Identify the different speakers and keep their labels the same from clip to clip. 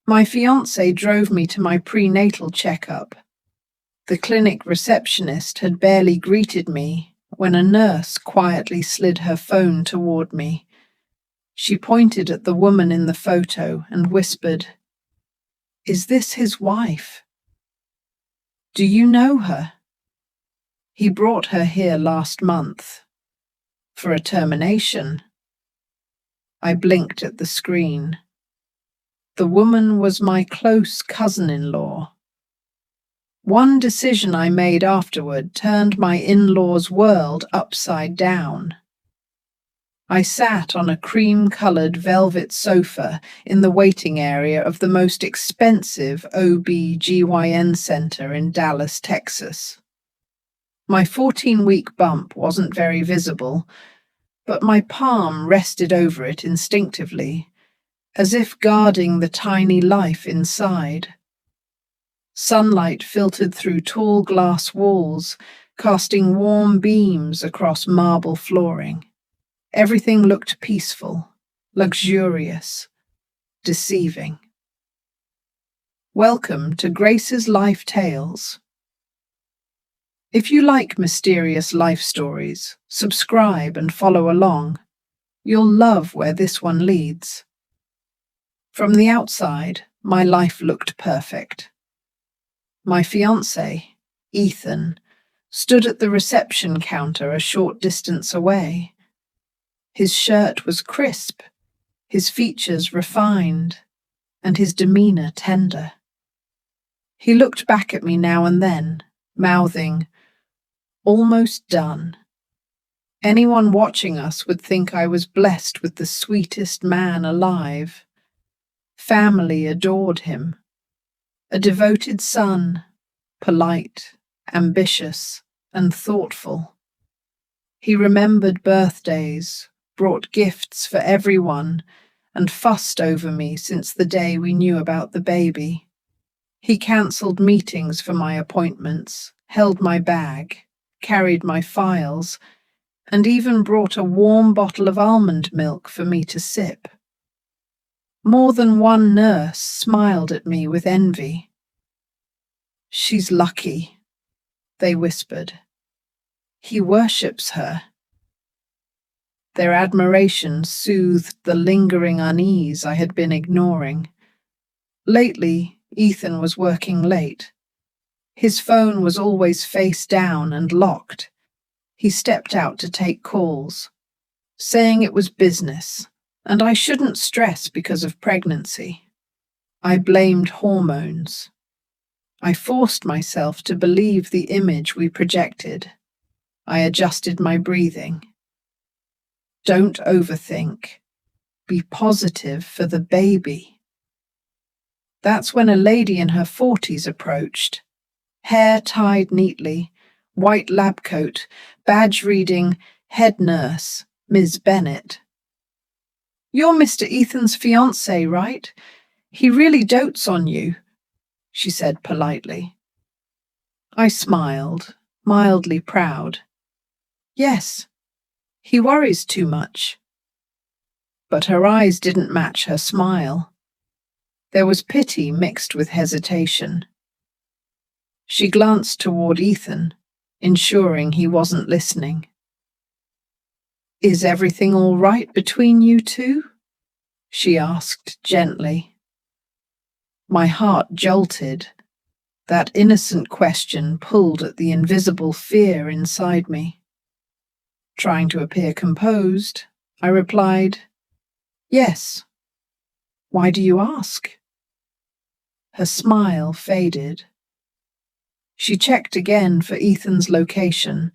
Speaker 1: My fiancé drove me to my prenatal checkup. The clinic receptionist had barely greeted me when a nurse quietly slid her phone toward me. She pointed at the woman in the photo and whispered, "Is this his wife? Do you know her? He brought her here last month. For a termination." I blinked at the screen. The woman was my close cousin-in-law. One decision I made afterward turned my in-laws' world upside down. I sat on a cream-colored velvet sofa in the waiting area of the most expensive OB/GYN center in Dallas, Texas. My 14-week bump wasn't very visible, but my palm rested over it instinctively, as if guarding the tiny life inside. Sunlight filtered through tall glass walls, casting warm beams across marble flooring. Everything looked peaceful, luxurious, deceiving. Welcome to Grace's Life Tales. If you like mysterious life stories, subscribe and follow along. You'll love where this one leads. From the outside, my life looked perfect. My fiancé, Ethan, stood at the reception counter a short distance away. His shirt was crisp, his features refined, and his demeanor tender. He looked back at me now and then, mouthing, "Almost done." Anyone watching us would think I was blessed with the sweetest man alive. Family adored him. A devoted son, polite, ambitious, and thoughtful. He remembered birthdays, brought gifts for everyone, and fussed over me since the day we knew about the baby. He cancelled meetings for my appointments, held my bag, carried my files, and even brought a warm bottle of almond milk for me to sip. More than one nurse smiled at me with envy. "She's lucky," they whispered. "He worships her." Their admiration soothed the lingering unease I had been ignoring. Lately, Ethan was working late. His phone was always face down and locked. He stepped out to take calls, saying it was business, and I shouldn't stress because of pregnancy. I blamed hormones. I forced myself to believe the image we projected. I adjusted my breathing. Don't overthink. Be positive for the baby. That's when a lady in her 40s approached. Hair tied neatly, white lab coat, badge reading, head nurse, Ms. Bennett. "You're Mr. Ethan's fiancé, right? He really dotes on you," she said politely. I smiled, mildly proud. "Yes, he worries too much." But her eyes didn't match her smile. There was pity mixed with hesitation. She glanced toward Ethan, ensuring he wasn't listening. "Is everything all right between you two?" she asked gently. My heart jolted. That innocent question pulled at the invisible fear inside me. Trying to appear composed, I replied, "Yes. Why do you ask?" Her smile faded. She checked again for Ethan's location,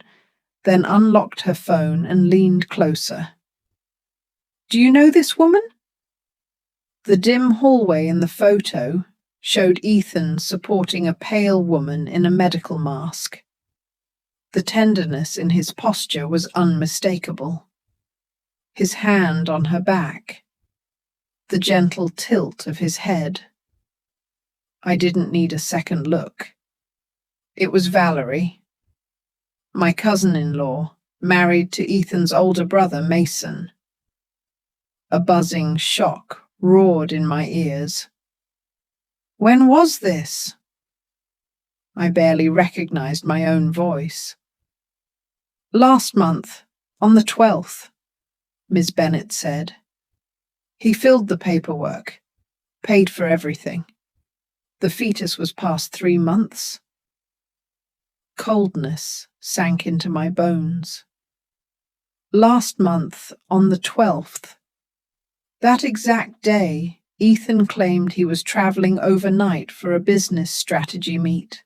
Speaker 1: then unlocked her phone and leaned closer. "Do you know this woman?" The dim hallway in the photo showed Ethan supporting a pale woman in a medical mask. The tenderness in his posture was unmistakable. His hand on her back, the gentle tilt of his head. I didn't need a second look. It was Valerie, my cousin-in-law, married to Ethan's older brother, Mason. A buzzing shock roared in my ears. When was this? I barely recognized my own voice. Last month, on the 12th, Ms. Bennet said. He filled the paperwork, paid for everything. The fetus was past 3 months. Coldness sank into my bones. Last month, on the 12th, that exact day, Ethan claimed he was traveling overnight for a business strategy meet,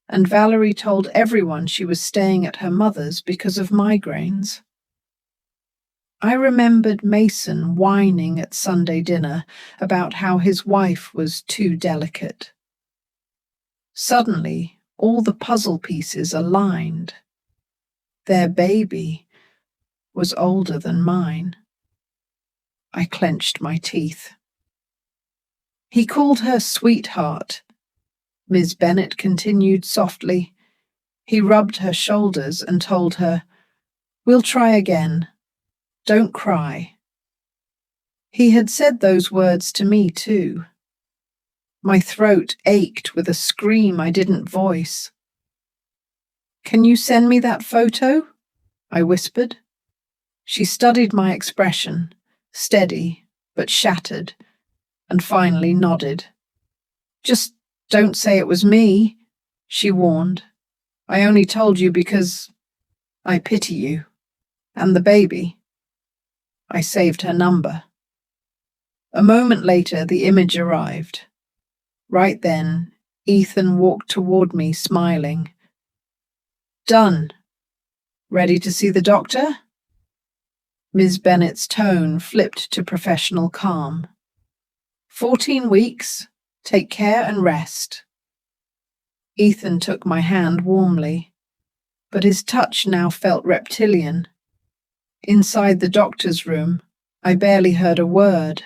Speaker 1: and Valerie told everyone she was staying at her mother's because of migraines. I remembered Mason whining at Sunday dinner about how his wife was too delicate. Suddenly, all the puzzle pieces aligned. Their baby was older than mine. I clenched my teeth. He called her sweetheart, Ms. Bennet continued softly. He rubbed her shoulders and told her, "We'll try again. Don't cry." He had said those words to me too. My throat ached with a scream I didn't voice. "Can you send me that photo?" I whispered. She studied my expression, steady but shattered, and finally nodded. "Just don't say it was me," she warned. "I only told you because I pity you. And the baby." I saved her number. A moment later, the image arrived. Right then, Ethan walked toward me, smiling. "Done. Ready to see the doctor?" Ms. Bennet's tone flipped to professional calm. 14 weeks. Take care and rest." Ethan took my hand warmly, but his touch now felt reptilian. Inside the doctor's room, I barely heard a word.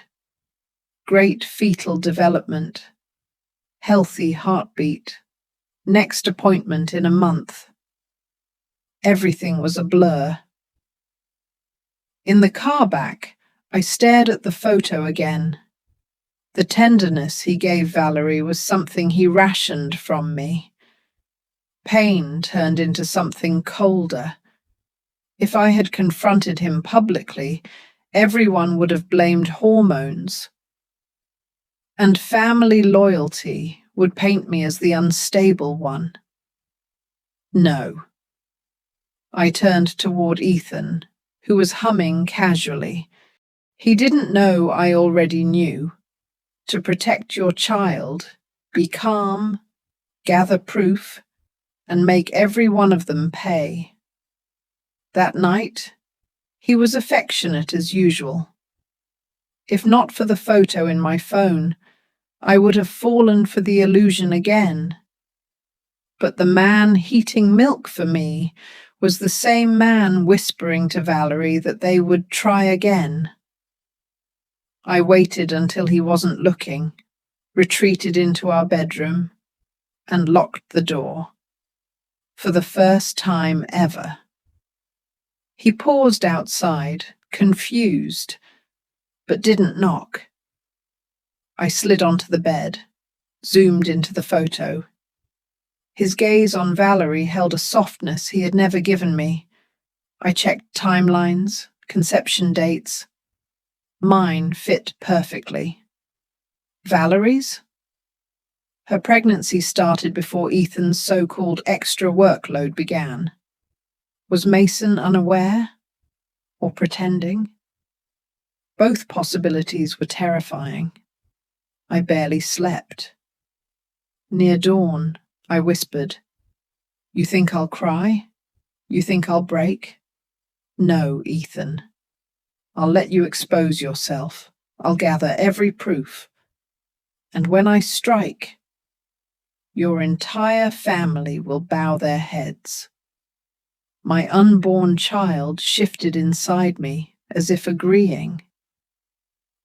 Speaker 1: Great fetal development. Healthy heartbeat. Next appointment in a month. Everything was a blur. In the car back, I stared at the photo again. The tenderness he gave Valerie was something he rationed from me. Pain turned into something colder. If I had confronted him publicly, everyone would have blamed hormones. And family loyalty would paint me as the unstable one. No. I turned toward Ethan, who was humming casually. He didn't know I already knew. To protect your child, be calm, gather proof, and make every one of them pay. That night, he was affectionate as usual. If not for the photo in my phone, I would have fallen for the illusion again. But the man heating milk for me was the same man whispering to Valerie that they would try again. I waited until he wasn't looking, retreated into our bedroom, and locked the door. For the first time ever. He paused outside, confused, but didn't knock. I slid onto the bed, zoomed into the photo. His gaze on Valerie held a softness he had never given me. I checked timelines, conception dates. Mine fit perfectly. Valerie's? Her pregnancy started before Ethan's so-called extra workload began. Was Mason unaware? Or pretending? Both possibilities were terrifying. I barely slept. Near dawn, I whispered, "You think I'll cry? You think I'll break?" "No, Ethan. I'll let you expose yourself. I'll gather every proof. And when I strike, your entire family will bow their heads." My unborn child shifted inside me, as if agreeing.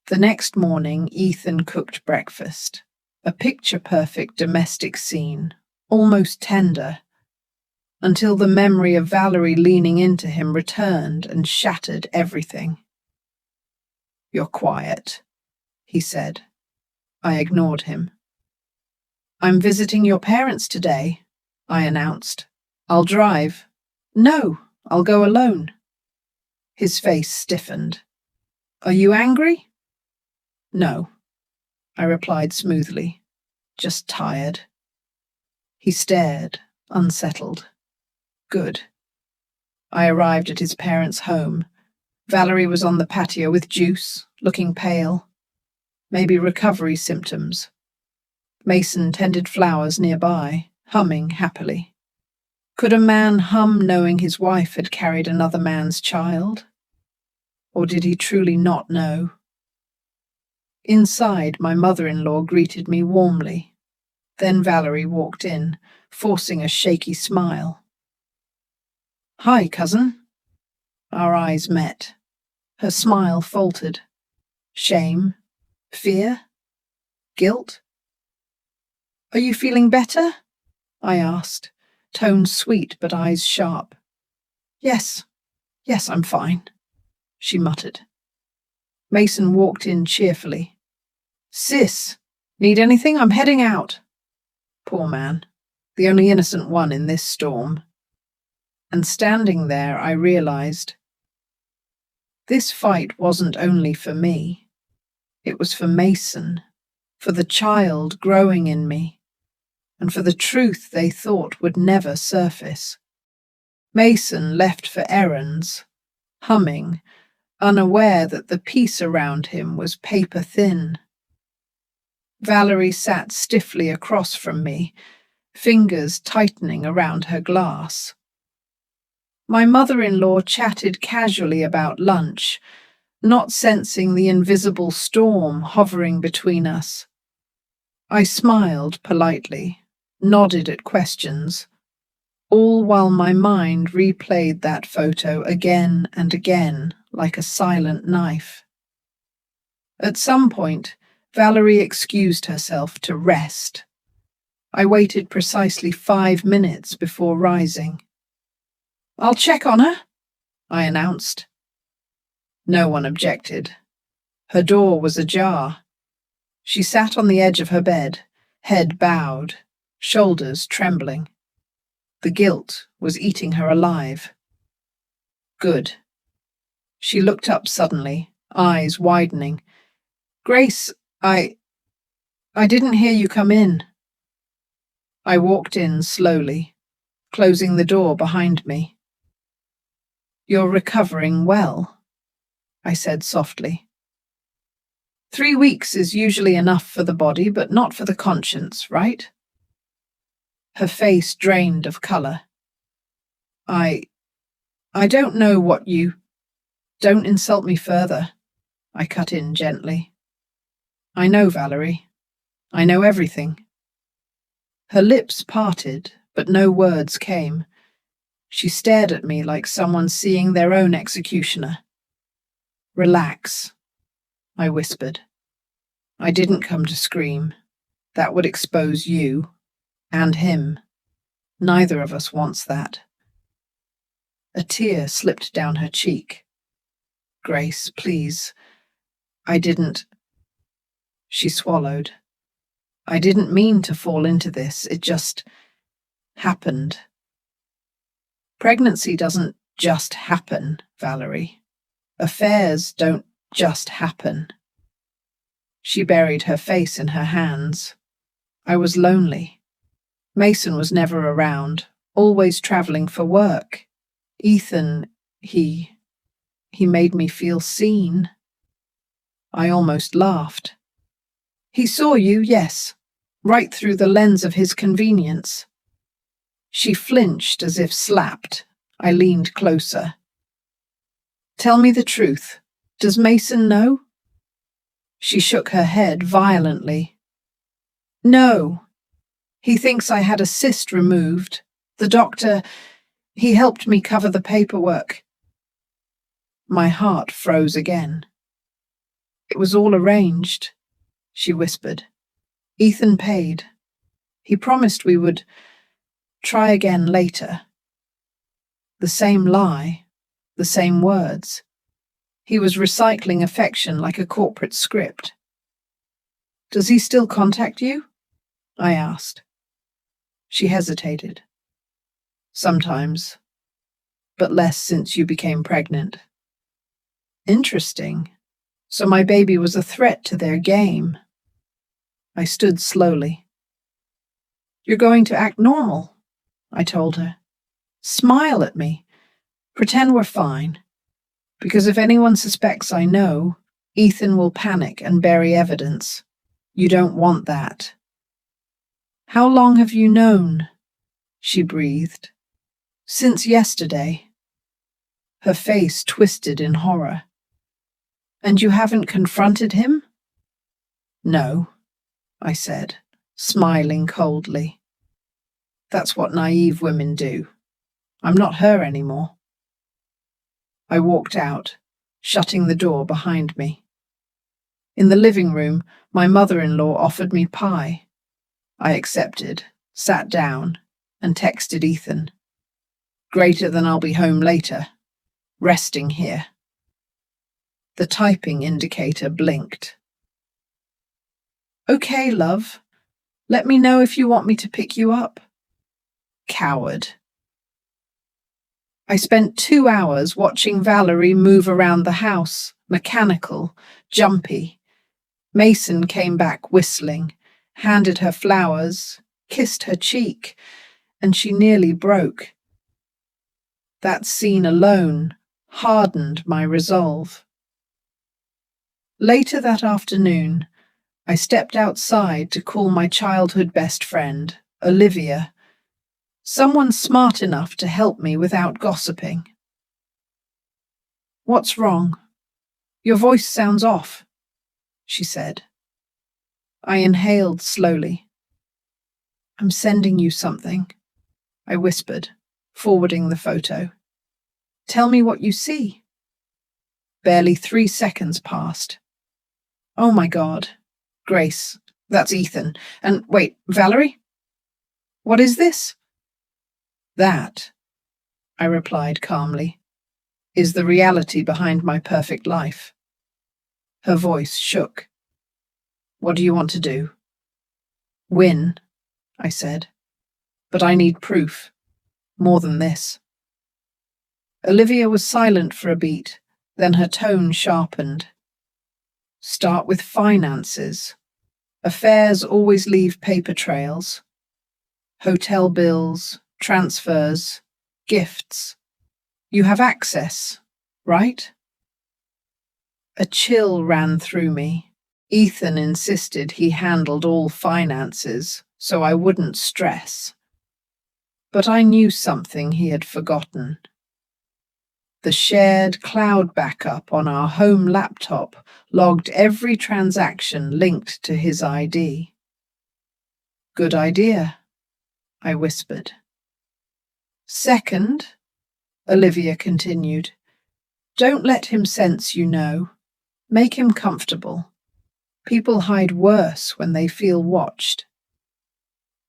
Speaker 1: The next morning, Ethan cooked breakfast. A picture-perfect domestic scene, almost tender, until the memory of Valerie leaning into him returned and shattered everything. "You're quiet," he said. I ignored him. I'm visiting your parents today, I announced. I'll drive. No, I'll go alone. His face stiffened. Are you angry? No, I replied smoothly. Just tired. He stared, unsettled. Good. I arrived at his parents' home. Valerie was on the patio with juice, looking pale. Maybe recovery symptoms. Mason tended flowers nearby, humming happily. Could a man hum knowing his wife had carried another man's child? Or did he truly not know? Inside, my mother-in-law greeted me warmly. Then Valerie walked in, forcing a shaky smile. Hi, cousin. Our eyes met. Her smile faltered. Shame? Fear? Guilt? Are you feeling better? I asked, tone sweet but eyes sharp. Yes, I'm fine, she muttered. Mason walked in cheerfully. Sis, need anything? I'm heading out. Poor man, the only innocent one in this storm. And standing there, I realized this fight wasn't only for me. It was for Mason, for the child growing in me, and for the truth they thought would never surface. Mason left for errands, humming, unaware that the peace around him was paper thin. Valerie sat stiffly across from me, fingers tightening around her glass. My mother-in-law chatted casually about lunch, not sensing the invisible storm hovering between us. I smiled politely, nodded at questions, all while my mind replayed that photo again and again like a silent knife. At some point, Valerie excused herself to rest. I waited precisely 5 minutes before rising. I'll check on her, I announced. No one objected. Her door was ajar. She sat on the edge of her bed, head bowed, shoulders trembling. The guilt was eating her alive. Good. She looked up suddenly, eyes widening. Grace, I didn't hear you come in. I walked in slowly, closing the door behind me. You're recovering well, I said softly. 3 weeks is usually enough for the body, but not for the conscience, right? Her face drained of colour. I don't know what you... Don't insult me further, I cut in gently. I know, Valerie. I know everything. Her lips parted, but no words came. She stared at me like someone seeing their own executioner. Relax, I whispered. I didn't come to scream. That would expose you. And him. Neither of us wants that. A tear slipped down her cheek. Grace, please. I didn't... She swallowed. I didn't mean to fall into this. It just happened. Pregnancy doesn't just happen, Valerie. Affairs don't just happen. She buried her face in her hands. I was lonely. Mason was never around, always travelling for work. Ethan, he made me feel seen. I almost laughed. He saw you, yes, right through the lens of his convenience. She flinched as if slapped. I leaned closer. Tell me the truth. Does Mason know? She shook her head violently. No. He thinks I had a cyst removed. The doctor, he helped me cover the paperwork. My heart froze again. It was all arranged, she whispered. Ethan paid. He promised we would try again later. The same lie, the same words. He was recycling affection like a corporate script. Does he still contact you? I asked. She hesitated. Sometimes, but less since you became pregnant. Interesting. So my baby was a threat to their game. I stood slowly. You're going to act normal, I told her. Smile at me. Pretend we're fine. Because if anyone suspects I know, Ethan will panic and bury evidence. You don't want that. How long have you known? She breathed. Since yesterday. Her face twisted in horror. And you haven't confronted him? No, I said, smiling coldly. That's what naive women do. I'm not her anymore. I walked out, shutting the door behind me. In the living room, my mother-in-law offered me pie. I accepted, sat down, and texted Ethan. Greater than I'll be home later. Resting here. The typing indicator blinked. Okay, love. Let me know if you want me to pick you up. Coward. I spent 2 hours watching Valerie move around the house, mechanical, jumpy. Mason came back whistling, handed her flowers, kissed her cheek, and she nearly broke. That scene alone hardened my resolve. Later that afternoon, I stepped outside to call my childhood best friend, Olivia, someone smart enough to help me without gossiping. What's wrong? Your voice sounds off, she said. I inhaled slowly. I'm sending you something, I whispered, forwarding the photo. Tell me what you see. Barely 3 seconds passed. Oh my God. Grace, that's Ethan. And wait, Valerie? What is this? That, I replied calmly, is the reality behind my perfect life. Her voice shook. What do you want to do? Win, I said. But I need proof. More than this. Olivia was silent for a beat, then her tone sharpened. Start with finances. Affairs always leave paper trails. Hotel bills, transfers, gifts. You have access, right? A chill ran through me. Ethan insisted he handled all finances, so I wouldn't stress. But I knew something he had forgotten. The shared cloud backup on our home laptop logged every transaction linked to his ID. Good idea, I whispered. Second, Olivia continued, don't let him sense you know. Make him comfortable. People hide worse when they feel watched.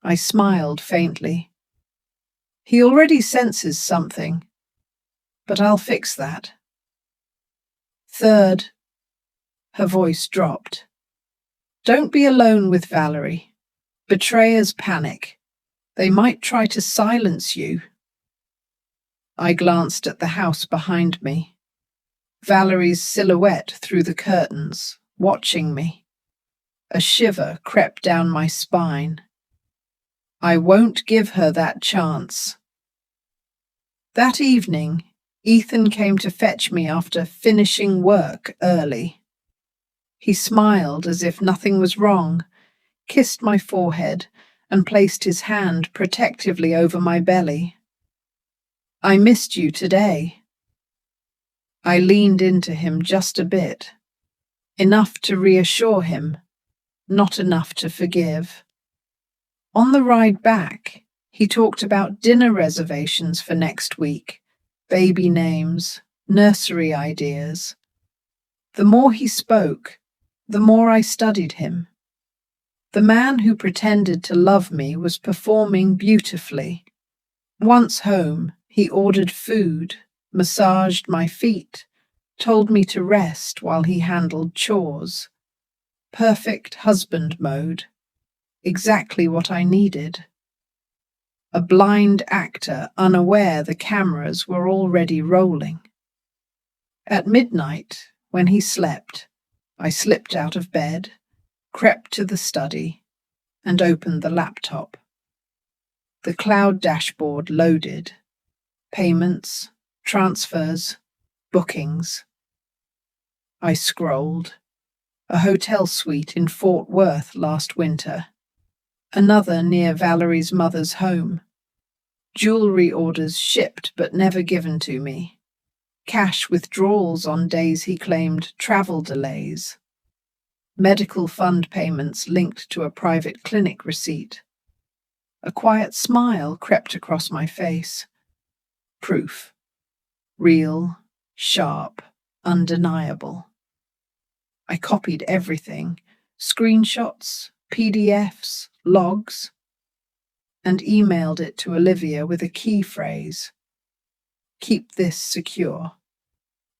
Speaker 1: I smiled faintly. He already senses something, but I'll fix that. Third, her voice dropped. Don't be alone with Valerie. Betrayers panic. They might try to silence you. I glanced at the house behind me. Valerie's silhouette through the curtains, watching me. A shiver crept down my spine. I won't give her that chance. That evening, Ethan came to fetch me after finishing work early. He smiled as if nothing was wrong, kissed my forehead, and placed his hand protectively over my belly. I missed you today. I leaned into him just a bit, enough to reassure him, not enough to forgive. On the ride back, he talked about dinner reservations for next week, baby names, nursery ideas. The more he spoke, the more I studied him. The man who pretended to love me was performing beautifully. Once home, he ordered food, massaged my feet, told me to rest while he handled chores. Perfect husband mode. Exactly what I needed. A blind actor unaware the cameras were already rolling. At midnight, when he slept, I slipped out of bed, crept to the study, and opened the laptop. The cloud dashboard loaded. Payments, transfers, bookings. I scrolled. A hotel suite in Fort Worth last winter. Another near Valerie's mother's home. Jewelry orders shipped but never given to me. Cash withdrawals on days he claimed travel delays. Medical fund payments linked to a private clinic receipt. A quiet smile crept across my face. Proof. Real, sharp, undeniable. I copied everything, screenshots, PDFs, logs, and emailed it to Olivia with a key phrase. Keep this secure.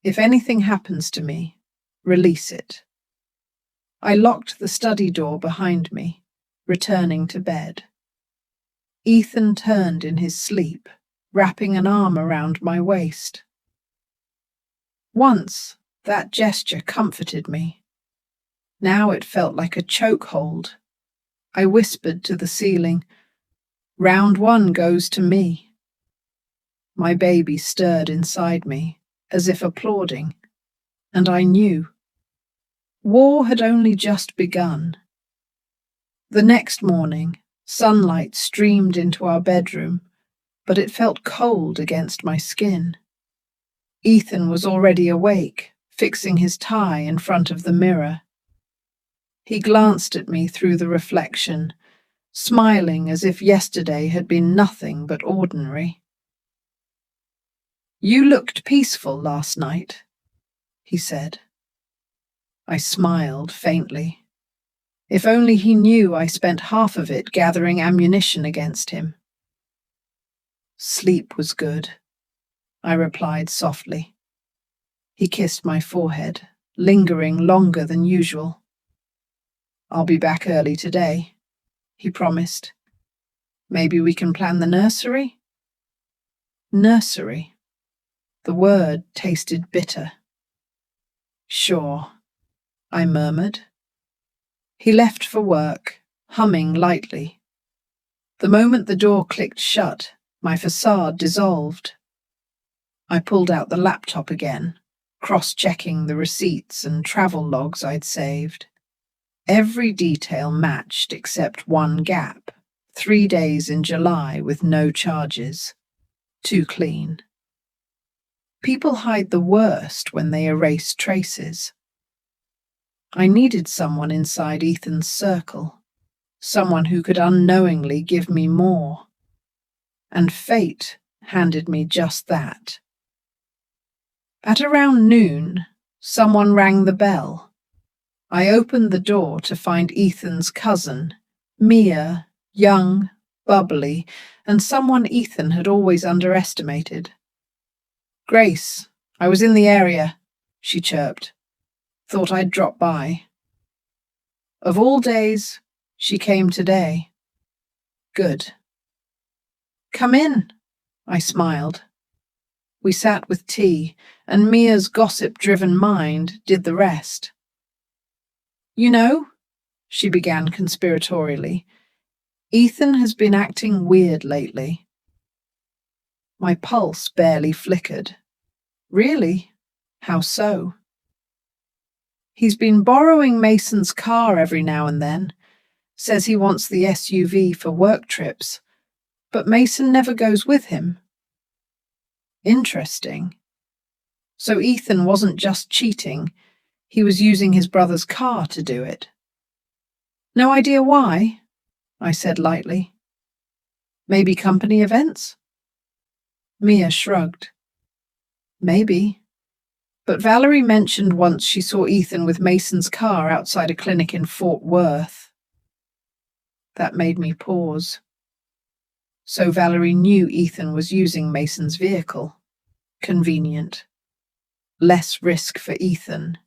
Speaker 1: If anything happens to me, release it. I locked the study door behind me, returning to bed. Ethan turned in his sleep, wrapping an arm around my waist. Once, that gesture comforted me. Now it felt like a chokehold. I whispered to the ceiling, "Round one goes to me." My baby stirred inside me, as if applauding, and I knew. War had only just begun. The next morning, sunlight streamed into our bedroom, but it felt cold against my skin. Ethan was already awake, fixing his tie in front of the mirror. He glanced at me through the reflection, smiling as if yesterday had been nothing but ordinary. "You looked peaceful last night," he said. I smiled faintly. If only he knew I spent half of it gathering ammunition against him. "Sleep was good," I replied softly. He kissed my forehead, lingering longer than usual. "I'll be back early today," he promised. "Maybe we can plan the nursery?" Nursery. The word tasted bitter. "Sure," I murmured. He left for work, humming lightly. The moment the door clicked shut, my facade dissolved. I pulled out the laptop again, cross-checking the receipts and travel logs I'd saved. Every detail matched except one gap, 3 days in July with no charges. Too clean. People hide the worst when they erase traces. I needed someone inside Ethan's circle, someone who could unknowingly give me more. And fate handed me just that. At around noon, someone rang the bell. I opened the door to find Ethan's cousin, Mia, young, bubbly, and someone Ethan had always underestimated. "Grace, I was in the area," she chirped. "Thought I'd drop by." Of all days, she came today. Good. "Come in," I smiled. We sat with tea, and Mia's gossip-driven mind did the rest. "You know," she began conspiratorially, "Ethan has been acting weird lately." My pulse barely flickered. "Really? How so?" "He's been borrowing Mason's car every now and then. Says he wants the SUV for work trips, but Mason never goes with him." Interesting. So Ethan wasn't just cheating, he was using his brother's car to do it. "No idea why," I said lightly. "Maybe company events?" Mia shrugged. "Maybe. But Valerie mentioned once she saw Ethan with Mason's car outside a clinic in Fort Worth." That made me pause. So Valerie knew Ethan was using Mason's vehicle. Convenient. Less risk for Ethan.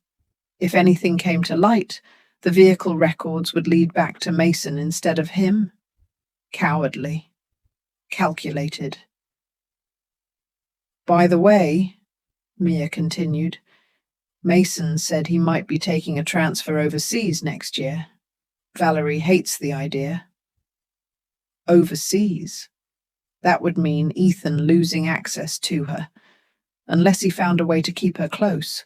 Speaker 1: If anything came to light, The vehicle records would lead back to Mason instead of him. Cowardly. Calculated. By the way, Mia continued, Mason said he might be taking a transfer overseas next year. Valerie hates the idea. Overseas? That would mean Ethan losing access to her, unless he found a way to keep her close.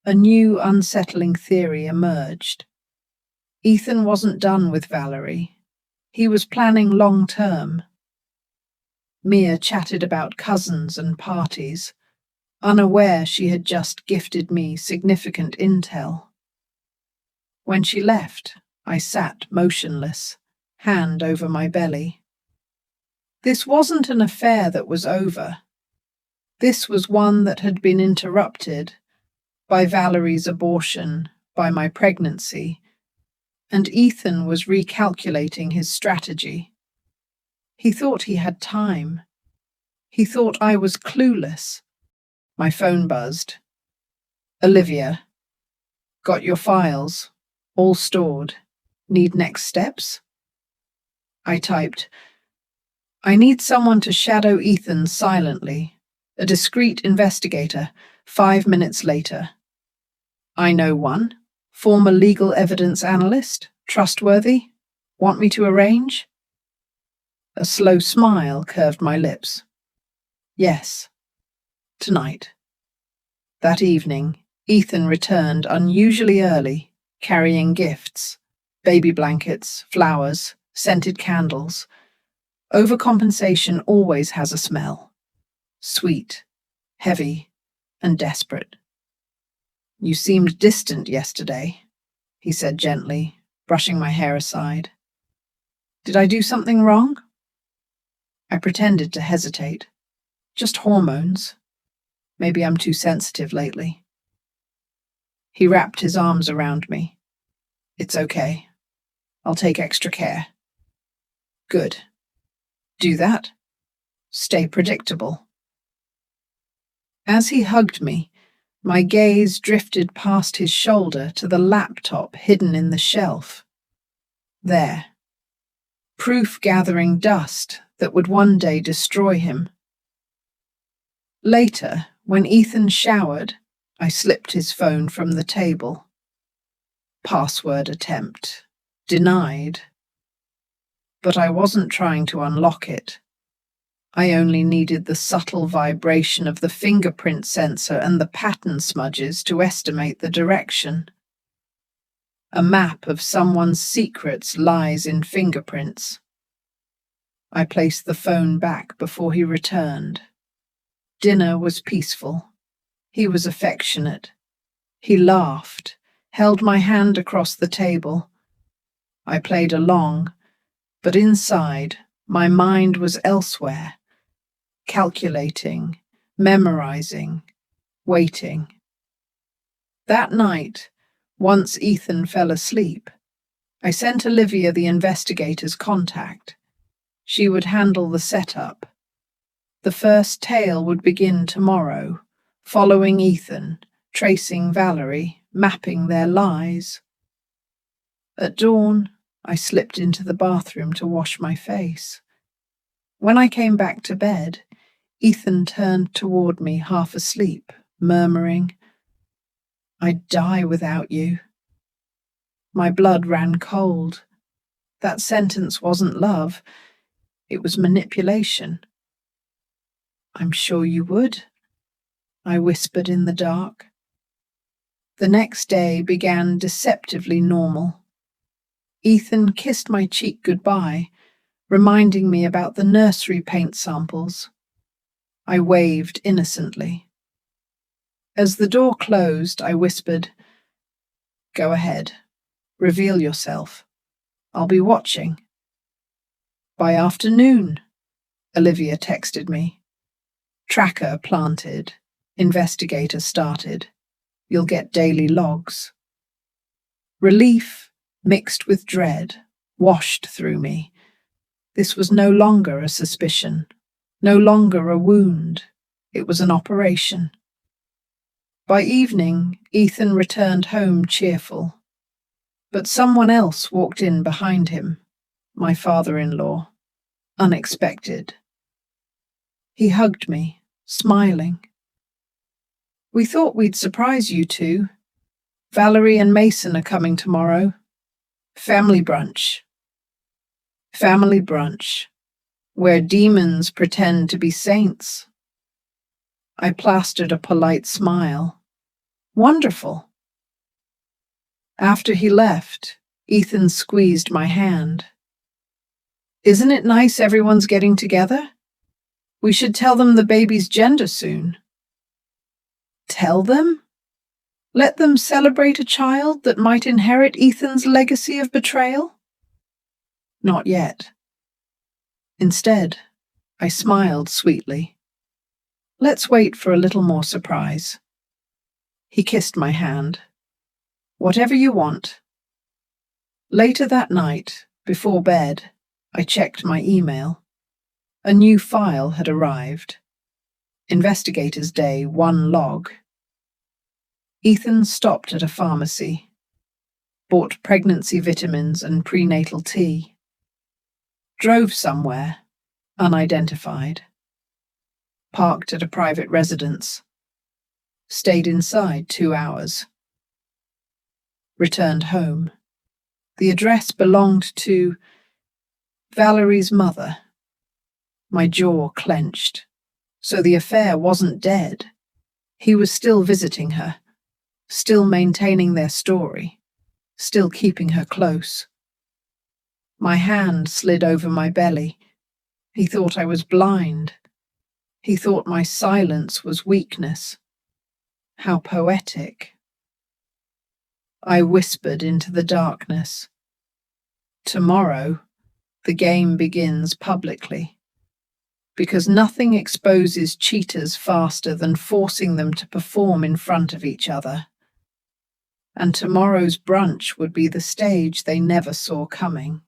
Speaker 1: A new, unsettling theory emerged. Ethan wasn't done with Valerie. He was planning long-term. Mia chatted about cousins and parties, unaware she had just gifted me significant intel. When she left, I sat motionless, hand over my belly. This wasn't an affair that was over. This was one that had been interrupted by Valerie's abortion, by my pregnancy, and Ethan was recalculating his strategy. He thought he had time. He thought I was clueless. My phone buzzed. Olivia. Got your files. All stored. Need next steps? I typed, I need someone to shadow Ethan silently. A discreet investigator. 5 minutes later. I know one. Former legal evidence analyst. Trustworthy. Want me to arrange? A slow smile curved my lips. Yes. Tonight. That evening, Ethan returned unusually early, carrying gifts, baby blankets, flowers, scented candles. Overcompensation always has a smell. Sweet, heavy, and desperate. You seemed distant yesterday, he said gently, brushing my hair aside. Did I do something wrong? I pretended to hesitate. Just hormones. Maybe I'm too sensitive lately. He wrapped his arms around me. It's okay. I'll take extra care. Good. Do that. Stay predictable. As he hugged me, my gaze drifted past his shoulder to the laptop hidden in the shelf. There. Proof gathering dust that would one day destroy him. Later, when Ethan showered, I slipped his phone from the table. Password attempt. Denied. But I wasn't trying to unlock it. I only needed the subtle vibration of the fingerprint sensor and the pattern smudges to estimate the direction. A map of someone's secrets lies in fingerprints. I placed the phone back before he returned. Dinner was peaceful. He was affectionate. He laughed, held my hand across the table. I played along, but inside, my mind was elsewhere, calculating, memorizing, waiting. That night, once Ethan fell asleep, I sent Olivia the investigator's contact. She would handle the setup. The first tale would begin tomorrow, following Ethan, tracing Valerie, mapping their lies. At dawn, I slipped into the bathroom to wash my face. When I came back to bed, Ethan turned toward me half asleep, murmuring, I'd die without you. My blood ran cold. That sentence wasn't love. It was manipulation. I'm sure you would, I whispered in the dark. The next day began deceptively normal. Ethan kissed my cheek goodbye, reminding me about the nursery paint samples. I waved innocently. As the door closed, I whispered, Go ahead. Reveal yourself. I'll be watching. By afternoon, Olivia texted me. Tracker planted. Investigator started. You'll get daily logs. Relief, mixed with dread, washed through me. This was no longer a suspicion, no longer a wound. It was an operation. By evening, Ethan returned home cheerful. But someone else walked in behind him, my father-in-law, unexpected. He hugged me, smiling. "We thought we'd surprise you two. Valerie and Mason are coming tomorrow. Family brunch. Family brunch, where demons pretend to be saints." I plastered a polite smile. Wonderful. After he left, Ethan squeezed my hand. "Isn't it nice everyone's getting together? We should tell them the baby's gender soon." Tell them? Let them celebrate a child that might inherit Ethan's legacy of betrayal? Not yet. Instead, I smiled sweetly. "Let's wait for a little more surprise." He kissed my hand. "Whatever you want." Later that night, before bed, I checked my email. A new file had arrived. Investigators Day 1 log. Ethan stopped at a pharmacy, bought pregnancy vitamins and prenatal tea, drove somewhere, unidentified, parked at a private residence, stayed inside 2 hours, returned home. The address belonged to Valerie's mother. My jaw clenched. So the affair wasn't dead. He was still visiting her, still maintaining their story, still keeping her close. My hand slid over my belly. He thought I was blind. He thought my silence was weakness. How poetic. I whispered into the darkness. Tomorrow, the game begins publicly, because nothing exposes cheaters faster than forcing them to perform in front of each other. And tomorrow's brunch would be the stage they never saw coming.